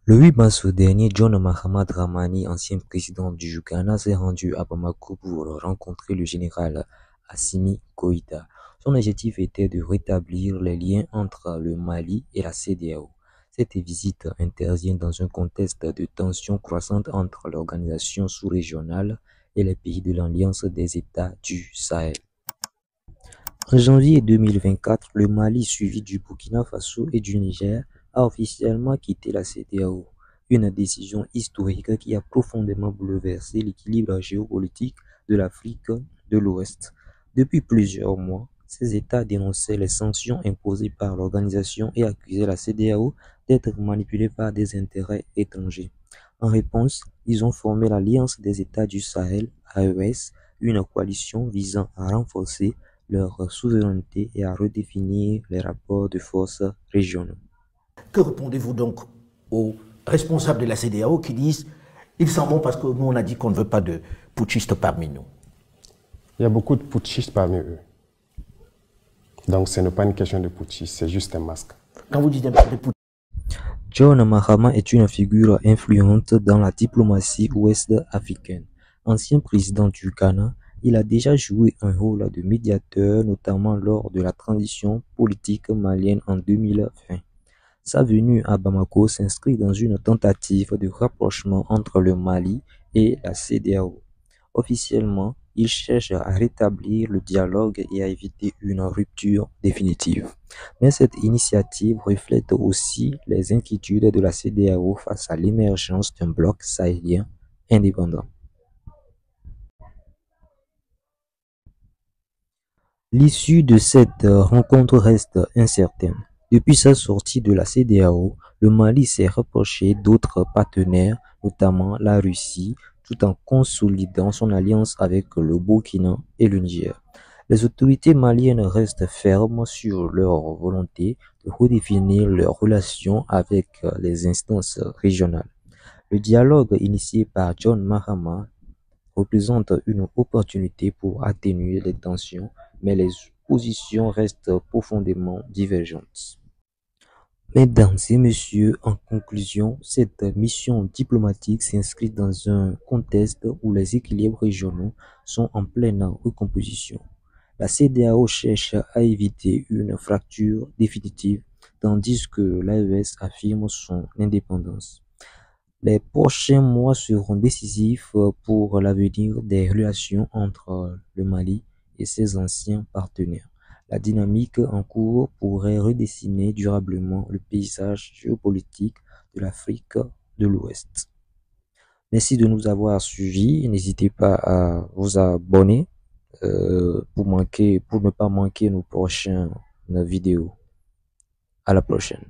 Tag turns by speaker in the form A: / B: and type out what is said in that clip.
A: Le 8 mars dernier, John Mahama Dramani, ancien président du Ghana, s'est rendu à Bamako pour rencontrer le général Assimi Goïta. Son objectif était de rétablir les liens entre le Mali et la CEDEAO. Cette visite intervient dans un contexte de tensions croissantes entre l'organisation sous-régionale et les pays de l'Alliance des États du Sahel. En janvier 2024, le Mali, suivi du Burkina Faso et du Niger, a officiellement quitté la CEDEAO, une décision historique qui a profondément bouleversé l'équilibre géopolitique de l'Afrique de l'Ouest. Depuis plusieurs mois, ces États dénonçaient les sanctions imposées par l'organisation et accusaient la CEDEAO d'être manipulée par des intérêts étrangers. En réponse, ils ont formé l'Alliance des États du Sahel, AES, une coalition visant à renforcer leur souveraineté et à redéfinir les rapports de force régionaux.
B: Que répondez-vous donc aux responsables de la CEDEAO qui disent « ils s'en vont parce que nous on a dit qu'on ne veut pas de putschistes parmi nous ».
C: Il y a beaucoup de putschistes parmi eux. Donc ce n'est pas une question de putschistes, c'est juste un masque.
B: Quand vous dites des putschistes,
A: John Mahama est une figure influente dans la diplomatie ouest-africaine. Ancien président du Ghana, il a déjà joué un rôle de médiateur, notamment lors de la transition politique malienne en 2020. Sa venue à Bamako s'inscrit dans une tentative de rapprochement entre le Mali et la CEDEAO. Officiellement, il cherche à rétablir le dialogue et à éviter une rupture définitive. Mais cette initiative reflète aussi les inquiétudes de la CEDEAO face à l'émergence d'un bloc sahélien indépendant. L'issue de cette rencontre reste incertaine. Depuis sa sortie de la CEDEAO, le Mali s'est rapproché d'autres partenaires, notamment la Russie, tout en consolidant son alliance avec le Burkina et le Niger. Les autorités maliennes restent fermes sur leur volonté de redéfinir leurs relations avec les instances régionales. Le dialogue initié par John Mahama représente une opportunité pour atténuer les tensions, mais les positions restent profondément divergentes. Mesdames et messieurs, en conclusion, cette mission diplomatique s'inscrit dans un contexte où les équilibres régionaux sont en pleine recomposition. La CEDEAO cherche à éviter une fracture définitive, tandis que l'AES affirme son indépendance. Les prochains mois seront décisifs pour l'avenir des relations entre le Mali et ses anciens partenaires. La dynamique en cours pourrait redessiner durablement le paysage géopolitique de l'Afrique de l'Ouest. Merci de nous avoir suivis. N'hésitez pas à vous abonner pour ne pas manquer nos prochaines vidéos. À la prochaine.